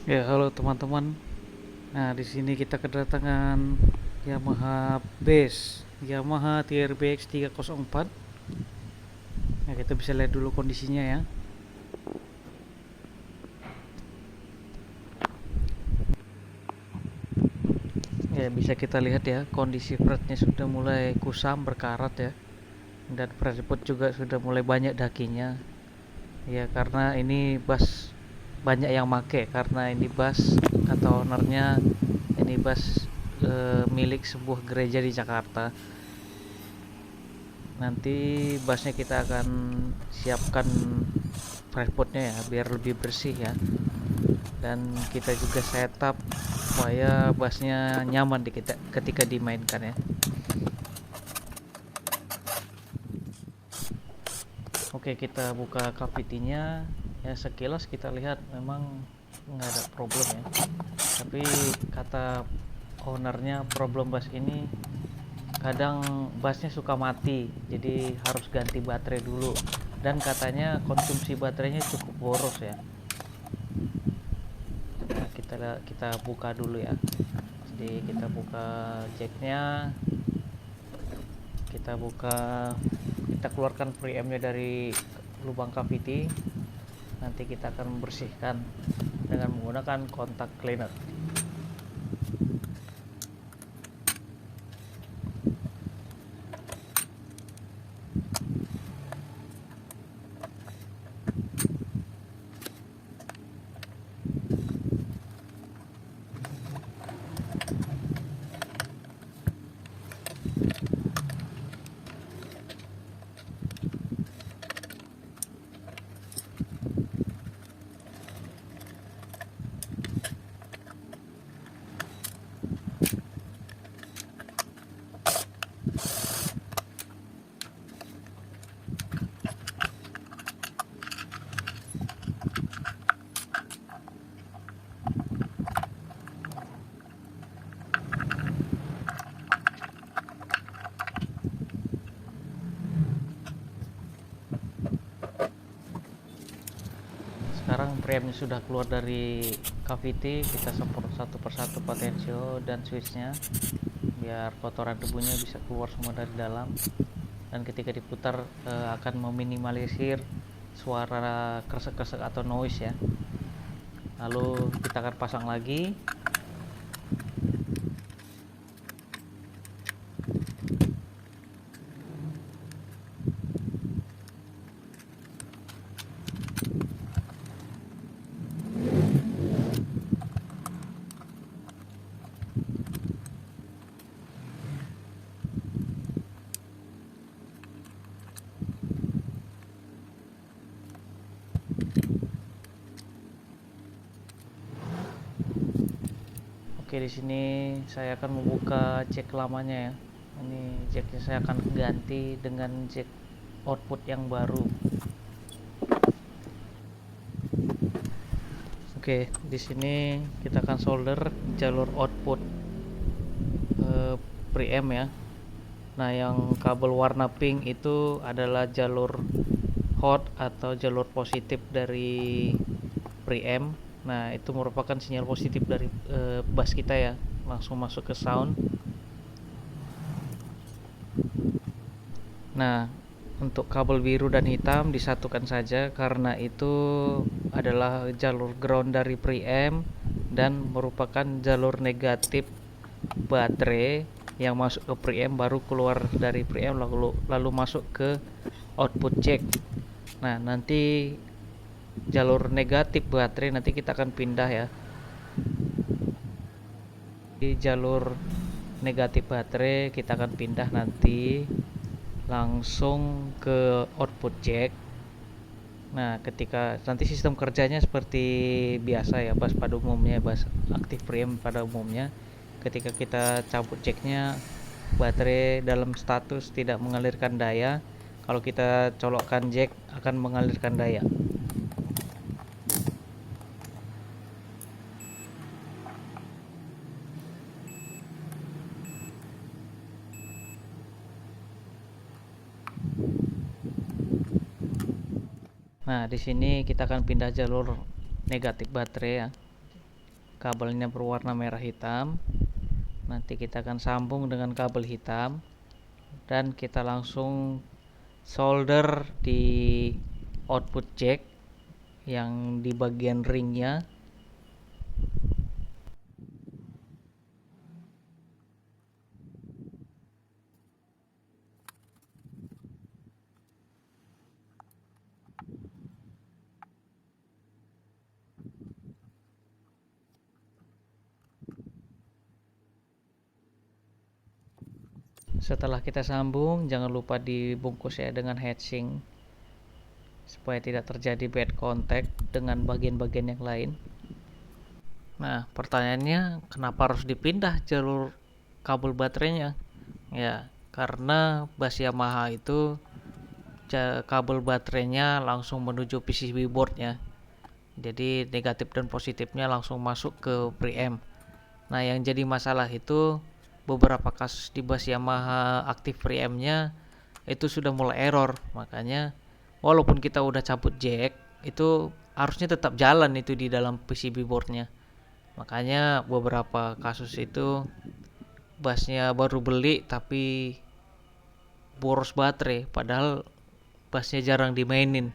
Ya, halo teman-teman. Nah, di sini kita kedatangan Yamaha Base, Yamaha TRBX 304. Nah, kita bisa lihat dulu kondisinya ya. Ya, bisa kita lihat ya, kondisi fretnya sudah mulai kusam berkarat ya. Dan fretboard juga sudah mulai banyak dakinya. Ya, karena ini bass banyak yang make karena ini bass atau ownernya ini bass milik sebuah gereja di Jakarta. Nanti bassnya kita akan siapkan fretboardnya ya biar lebih bersih ya, dan kita juga setup supaya bassnya nyaman di kita ketika dimainkan ya. Oke, kita buka cavity-nya. Ya, sekilas kita lihat memang nggak ada problem ya, tapi kata ownernya problem bass ini kadang bassnya suka mati, jadi harus ganti baterai dulu, dan katanya konsumsi baterainya cukup boros ya. Nah, kita buka dulu ya. Jadi kita buka jacknya, kita buka, kita keluarkan preampnya dari lubang cavity. Nanti kita akan membersihkan dengan menggunakan kontak cleaner. Sekarang preampnya sudah keluar dari cavity, kita semprot satu persatu potensio dan switchnya biar kotoran debunya bisa keluar semua dari dalam, dan ketika diputar akan meminimalisir suara kresek-kresek atau noise ya. Lalu kita akan pasang lagi. Oke, di sini saya akan membuka jack lamanya ya. Ini jacknya saya akan ganti dengan jack output yang baru. Oke, di sini kita akan solder jalur output preamp ya. Nah, yang kabel warna pink itu adalah jalur hot atau jalur positif dari preamp. Nah, itu merupakan sinyal positif dari bass kita ya, langsung masuk ke sound. Nah, untuk kabel biru dan hitam disatukan saja karena itu adalah jalur ground dari preamp dan merupakan jalur negatif baterai yang masuk ke preamp, baru keluar dari preamp lalu masuk ke output jack. Nah, nanti jalur negatif baterai nanti kita akan pindah ya. Di jalur negatif baterai kita akan pindah nanti langsung ke output jack. Nah, ketika nanti sistem kerjanya seperti biasa ya, bus pada umumnya, bus aktif preamp pada umumnya. Ketika kita cabut jacknya, baterai dalam status tidak mengalirkan daya. Kalau kita colokkan jack akan mengalirkan daya. Nah, di sini kita akan pindah jalur negatif baterai ya. kabelnya berwarna merah hitam. Nanti kita akan sambung dengan kabel hitam dan kita langsung solder di output jack yang di bagian ringnya. Setelah kita sambung, jangan lupa dibungkus ya dengan heatsink supaya tidak terjadi bad contact dengan bagian-bagian yang lain. Nah, pertanyaannya kenapa harus dipindah jalur kabel baterainya? Ya, karena bass Yamaha itu kabel baterainya langsung menuju PCB boardnya. Jadi negatif dan positifnya langsung masuk ke preamp. Nah, yang jadi masalah itu beberapa kasus di bass Yamaha aktif preampnya itu sudah mulai error. Makanya walaupun kita udah cabut jack, itu harusnya tetap jalan itu di dalam PCB boardnya. Makanya beberapa kasus itu bassnya baru beli tapi boros baterai, padahal bassnya jarang dimainin.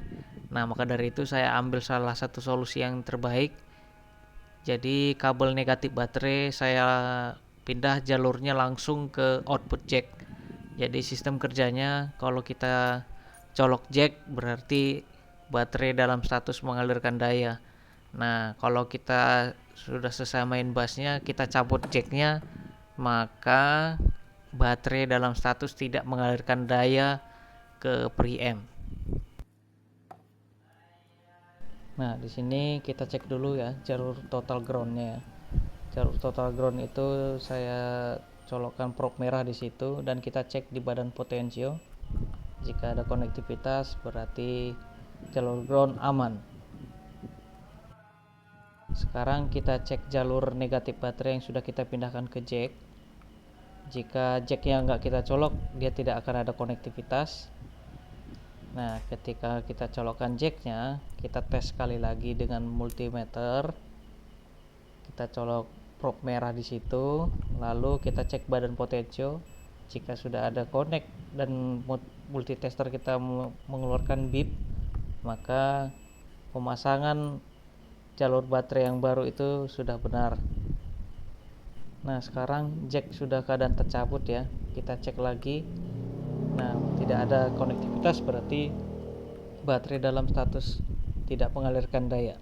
Nah, maka dari itu saya ambil salah satu solusi yang terbaik. Jadi kabel negatif baterai saya pindah jalurnya langsung ke output jack. Jadi sistem kerjanya kalau kita colok jack berarti baterai dalam status mengalirkan daya. Nah, kalau kita sudah selesai main bassnya, kita cabut jacknya, maka baterai dalam status tidak mengalirkan daya ke preamp. Nah, di sini kita cek dulu ya jalur total groundnya ya. Jalur total ground itu saya colokkan probe merah di situ dan kita cek di badan potensio. Jika ada konektivitas berarti jalur ground aman. Sekarang kita cek jalur negatif baterai yang sudah kita pindahkan ke jack. Jika jacknya nggak kita colok, dia tidak akan ada konektivitas. Nah, ketika kita colokkan jacknya, kita tes sekali lagi dengan multimeter. Kita colok probe merah di situ, lalu kita cek badan potensio. Jika sudah ada connect dan multitester kita mengeluarkan beep, maka pemasangan jalur baterai yang baru itu sudah benar. Nah, sekarang jack sudah keadaan tercabut ya. Kita cek lagi. Nah, tidak ada konektivitas berarti baterai dalam status tidak mengalirkan daya.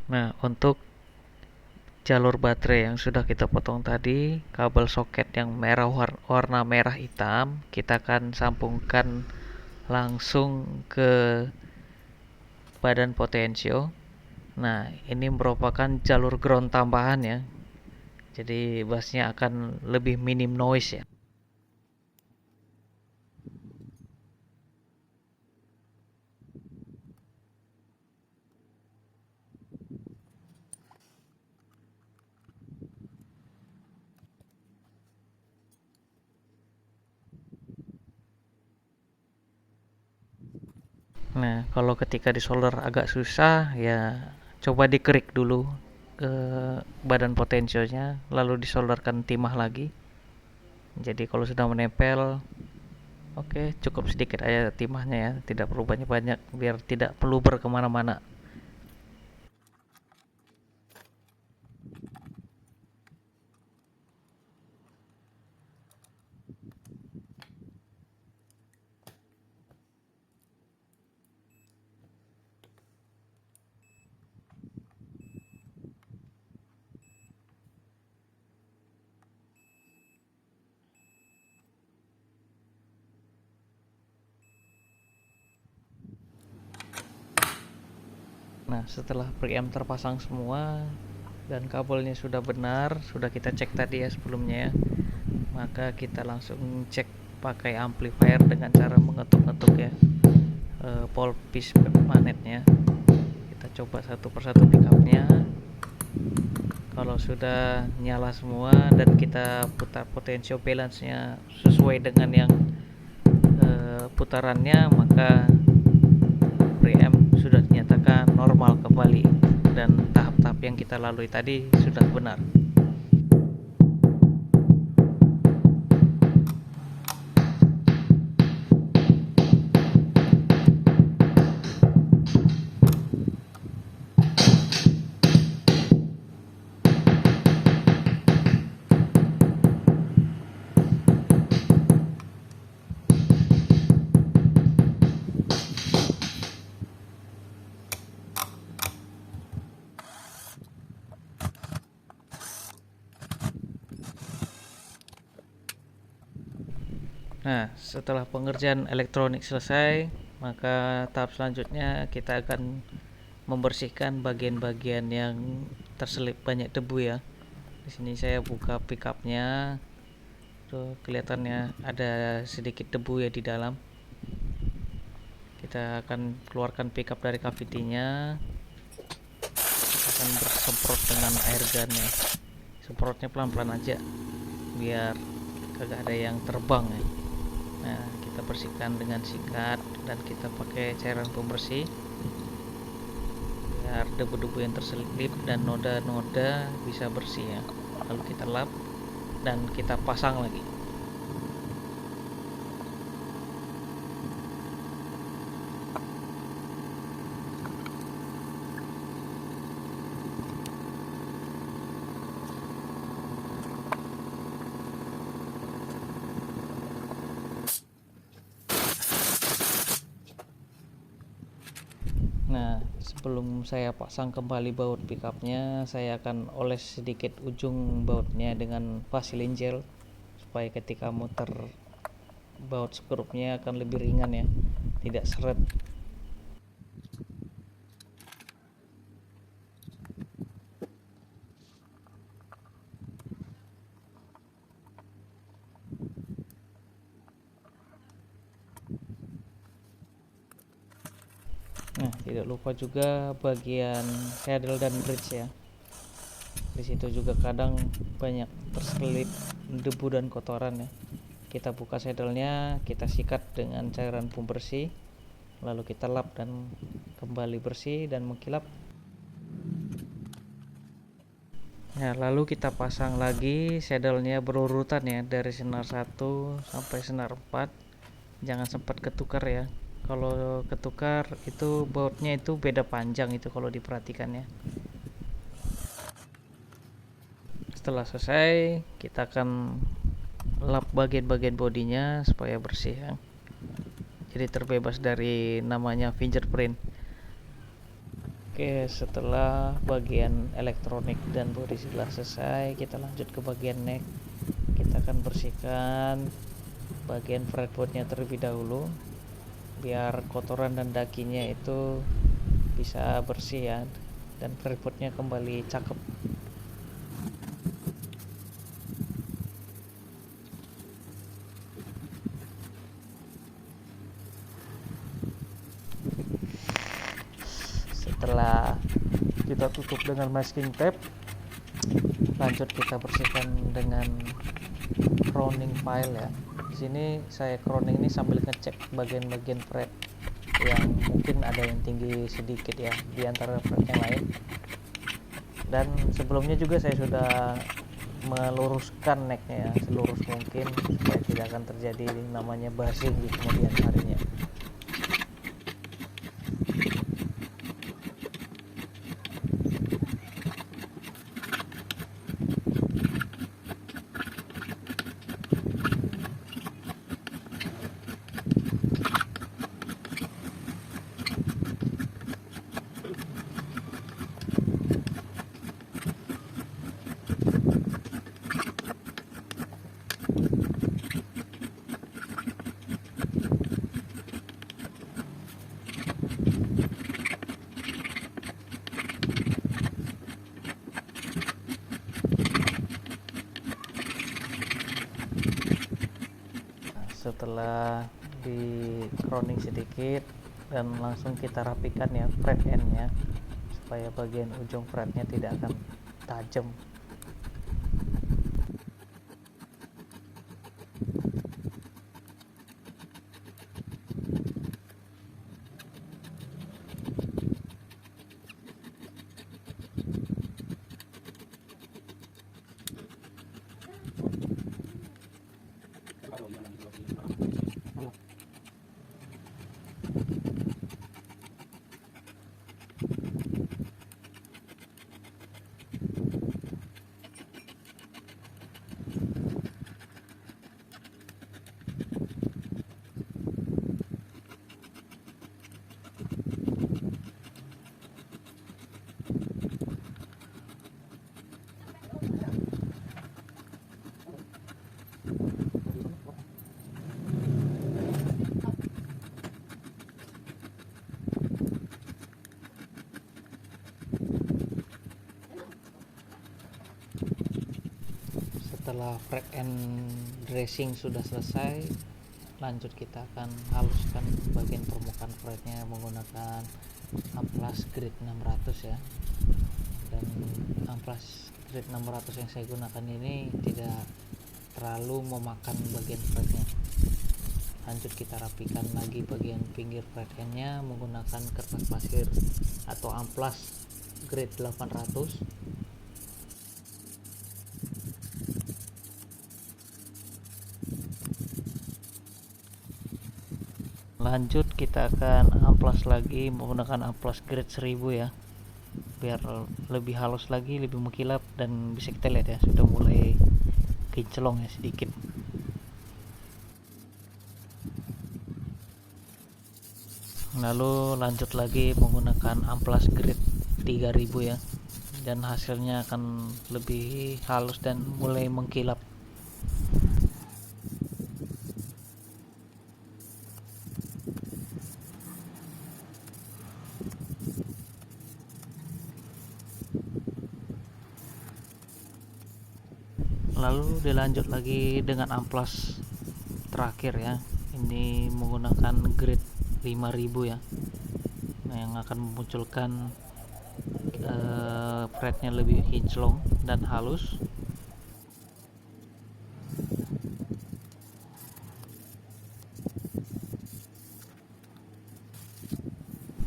Nah, untuk jalur baterai yang sudah kita potong tadi, kabel soket yang merah warna merah hitam, kita akan sambungkan langsung ke badan potensio. Nah, ini merupakan jalur ground tambahan ya. Jadi bassnya akan lebih minim noise ya. Nah, kalau ketika di solder agak susah ya coba dikerik dulu ke badan potensionya lalu disolderkan timah lagi. Jadi kalau sudah menempel, oke, cukup sedikit aja timahnya ya, tidak perlu banyak-banyak biar tidak perlu berkemana-mana. Nah, setelah preamp terpasang semua, dan kabelnya sudah benar, sudah kita cek tadi ya sebelumnya ya, maka kita langsung cek pakai amplifier dengan cara mengetuk-ngetuk ya pole-piece magnetnya. Kita coba satu persatu pickupnya. Kalau sudah nyala semua dan kita putar potential balance nya sesuai dengan yang putarannya, maka preamp sudah dinyatakan normal kembali dan tahap-tahap yang kita lalui tadi sudah benar. Nah, setelah pengerjaan elektronik selesai, maka tahap selanjutnya kita akan membersihkan bagian-bagian yang terselip banyak debu ya. Di sini saya buka pickupnya, tuh kelihatannya ada sedikit debu ya di dalam. Kita akan keluarkan pickup dari cavity-nya, kita akan bersemprot dengan air gun ya. Semprotnya pelan-pelan aja, biar kagak ada yang terbang ya. Nah, kita bersihkan dengan sikat dan kita pakai cairan pembersih biar debu-debu yang terselip dan noda-noda bisa bersih ya. Lalu kita lap dan kita pasang lagi. Nah, sebelum saya pasang kembali baut pickupnya, saya akan oles sedikit ujung bautnya dengan Vaseline gel supaya ketika muter baut skrupnya akan lebih ringan ya, tidak seret. Nah, tidak lupa juga bagian saddle dan bridge ya. Di situ juga kadang banyak terselip debu dan kotoran ya. Kita buka saddle-nya, kita sikat dengan cairan pembersih, lalu kita lap dan kembali bersih dan mengkilap. Nah, lalu kita pasang lagi saddle-nya berurutan ya, dari senar 1 sampai senar 4. Jangan sempat ketukar ya. Kalau ketukar itu bautnya itu beda panjang itu kalau diperhatikan ya. Setelah selesai, kita akan lap bagian-bagian bodinya supaya bersih ya. Jadi terbebas dari namanya fingerprint. Oke, setelah bagian elektronik dan bodi sudah selesai, kita lanjut ke bagian neck. Kita akan bersihkan bagian fretboardnya terlebih dahulu biar kotoran dan dakinya itu bisa bersih ya, dan fretboardnya kembali cakep. Setelah kita tutup dengan masking tape, lanjut kita bersihkan dengan crowning file ya. Di sini saya crowning ini sambil ngecek bagian-bagian fret yang mungkin ada yang tinggi sedikit ya di antara fret yang lain. Dan sebelumnya juga saya sudah meluruskan necknya ya selurus mungkin supaya tidak akan terjadi namanya buzzing di kemudian harinya. setelah di crowning sedikit dan langsung kita rapikan ya fret endnya, supaya bagian ujung fretnya tidak akan tajam. Setelah fret end dressing sudah selesai, lanjut kita akan haluskan bagian permukaan fretnya menggunakan amplas grade 600 ya. Dan amplas grade 600 yang saya gunakan ini tidak terlalu memakan bagian fretnya. Lanjut kita rapikan lagi bagian pinggir fret endnya menggunakan kertas pasir atau amplas grade 800. Lanjut kita akan amplas lagi menggunakan amplas grade 1000 ya, biar lebih halus lagi, lebih mengkilap, dan bisa kita lihat ya sudah mulai kinclong ya sedikit. Lalu lanjut lagi menggunakan amplas grade 3000 ya, dan hasilnya akan lebih halus dan mulai mengkilap. Lalu dilanjut lagi dengan amplas terakhir ya, ini menggunakan grade 5000 ya, nah, yang akan memunculkan fretnya lebih kinclong dan halus.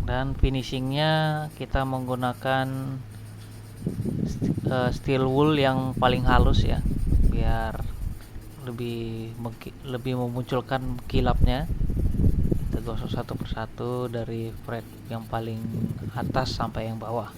Dan finishingnya kita menggunakan steel wool yang paling halus ya, biar lebih memunculkan kilapnya. Kita gosok satu persatu dari fret yang paling atas sampai yang bawah.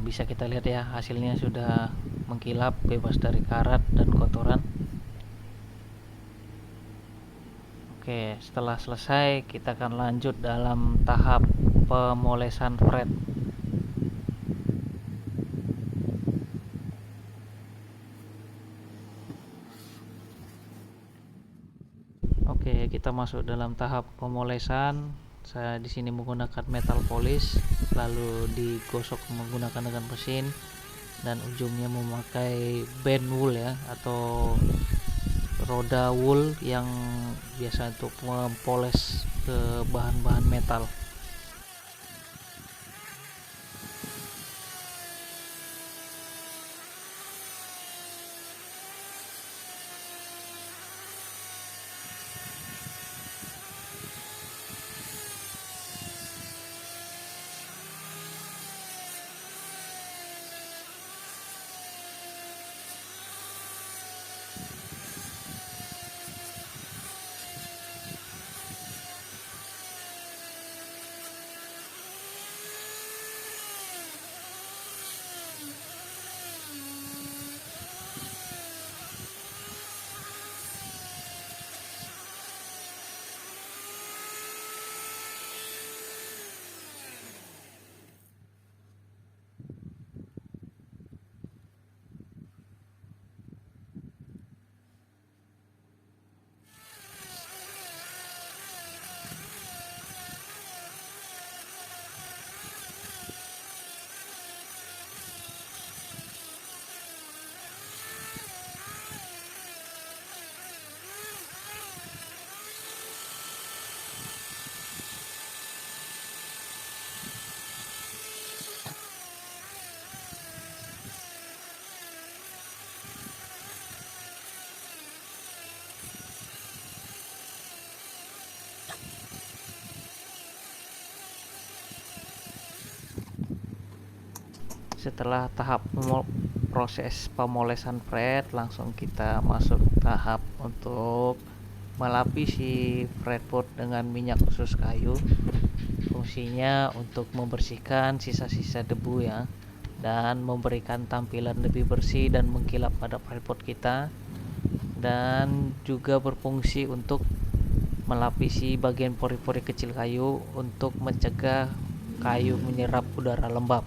Bisa kita lihat ya, hasilnya sudah mengkilap, bebas dari karat dan kotoran. Oke, setelah selesai kita akan lanjut dalam tahap pemolesan fret. Oke, kita masuk dalam tahap pemolesan. Saya di sini menggunakan metal polish, lalu digosok menggunakan dengan mesin, dan ujungnya memakai band wool ya, atau roda wool yang biasa untuk mempoles ke bahan-bahan metal. Setelah tahap proses pemolesan fret, langsung kita masuk tahap untuk melapisi fretboard dengan minyak khusus kayu. Fungsinya untuk membersihkan sisa-sisa debu ya, dan memberikan tampilan lebih bersih dan mengkilap pada fretboard kita, dan juga berfungsi untuk melapisi bagian pori-pori kecil kayu untuk mencegah kayu menyerap udara lembab.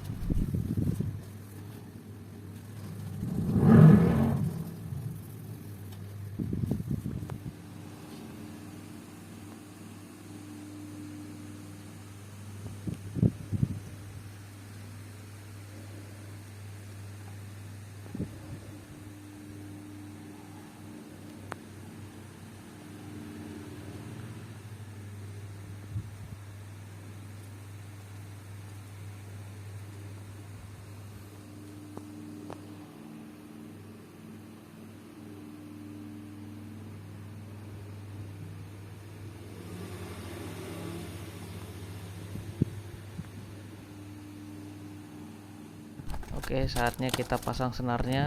Oke, saatnya kita pasang senarnya.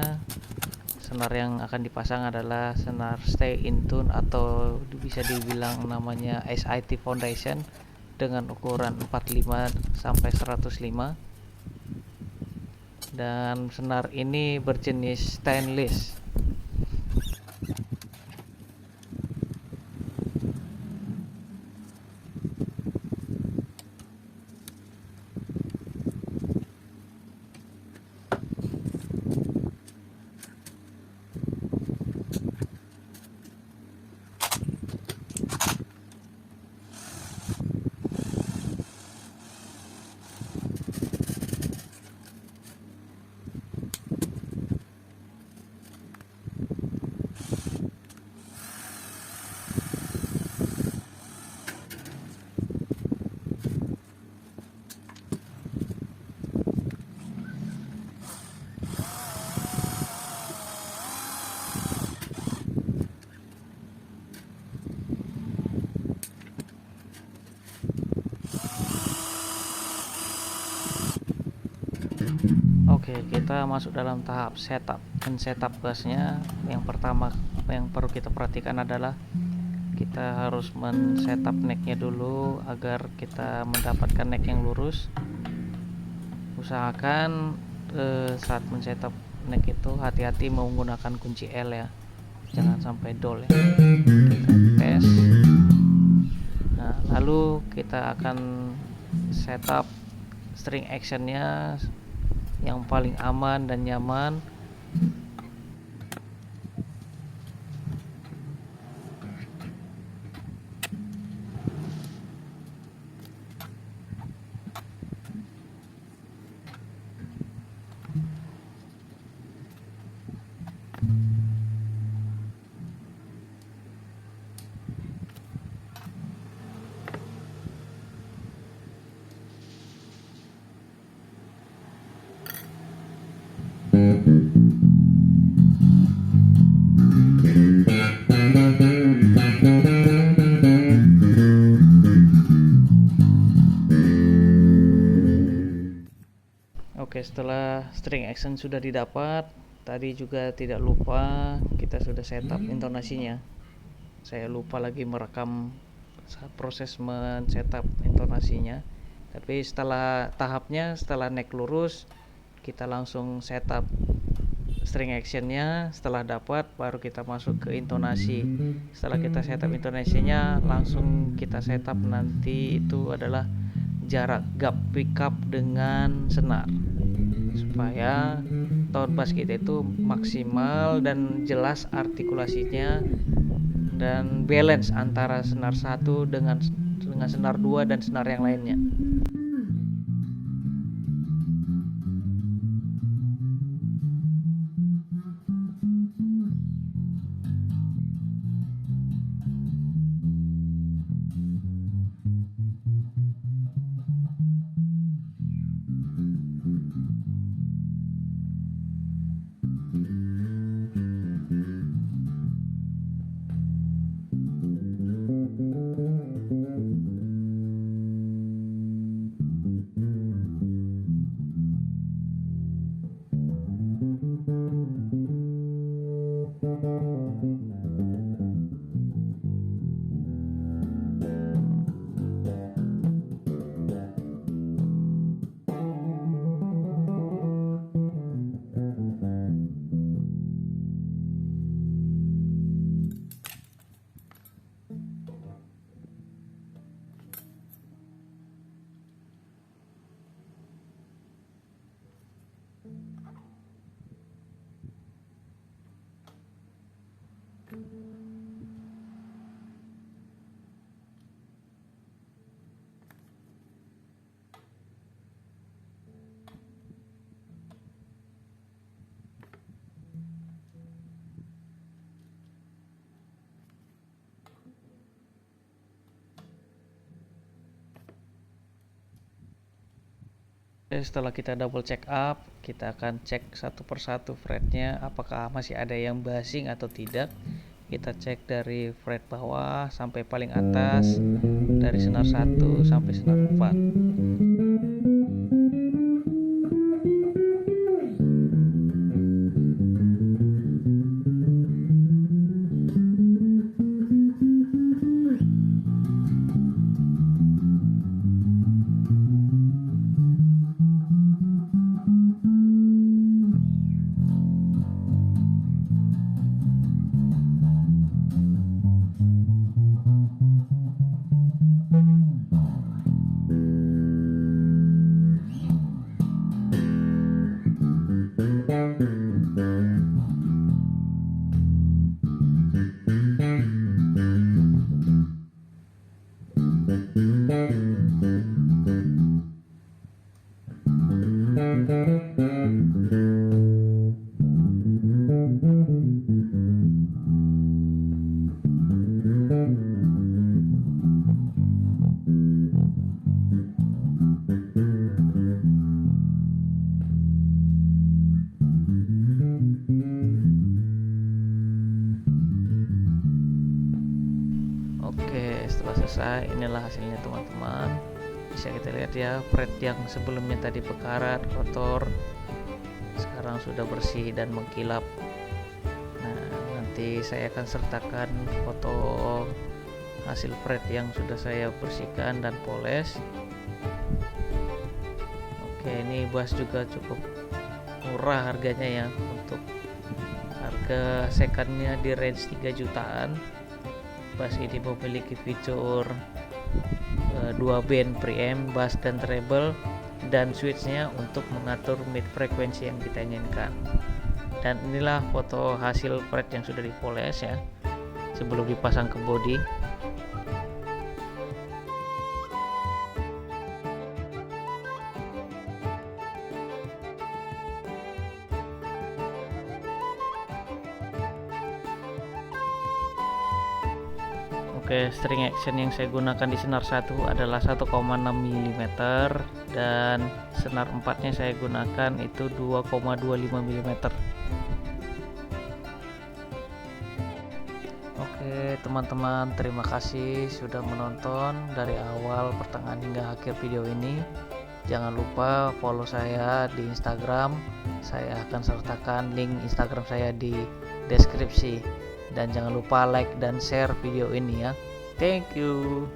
Senar yang akan dipasang adalah senar stay in tune atau bisa dibilang namanya SIT foundation dengan ukuran 45 sampai 105, dan senar ini berjenis stainless. Oke, kita masuk dalam tahap setup. Dan setup gasnya yang pertama yang perlu kita perhatikan adalah kita harus men-setup necknya dulu agar kita mendapatkan neck yang lurus. Usahakan saat men-setup neck itu hati-hati menggunakan kunci L ya, jangan sampai dol ya. Kita tes. Nah, lalu kita akan setup string actionnya yang paling aman dan nyaman. Oke, setelah string action sudah didapat, tadi juga tidak lupa kita sudah setup intonasinya. Saya lupa lagi merekam saat proses men-setup intonasinya. Tapi setelah tahapnya, setelah neck lurus, kita langsung setup string actionnya. Setelah dapat, baru kita masuk ke intonasi. Setelah kita setup intonasinya, langsung kita setup nanti itu adalah jarak gap pickup dengan senar, supaya tone bass kita itu maksimal dan jelas artikulasinya dan balance antara senar satu dengan senar 2 dan senar yang lainnya. Setelah kita double check up, kita akan cek satu persatu fretnya apakah masih ada yang basing atau tidak. Kita cek dari fret bawah sampai paling atas, dari senar 1 sampai senar 4. Oke, setelah selesai, inilah hasilnya teman-teman. Bisa kita lihat ya, fret yang sebelumnya tadi bekarat, kotor, sekarang sudah bersih dan mengkilap. Nah, nanti saya akan sertakan foto hasil fret yang sudah saya bersihkan dan poles. Oke, ini bass juga cukup murah harganya ya, untuk harga secondnya di range 3 jutaan. Bass ini memiliki fitur 2 band preamp, bass dan treble, dan switchnya untuk mengatur mid frekuensi yang kita inginkan. Dan inilah foto hasil fret yang sudah dipoles ya, sebelum dipasang ke body. Oke, string action yang saya gunakan di senar 1 adalah 1,6 mm, dan senar 4 nya saya gunakan itu 2,25 mm. Oke teman-teman, terima kasih sudah menonton dari awal, pertengahan hingga akhir video ini. Jangan lupa follow saya di Instagram. Saya akan sertakan link Instagram saya di deskripsi. Dan jangan lupa like dan share video ini ya. Thank you.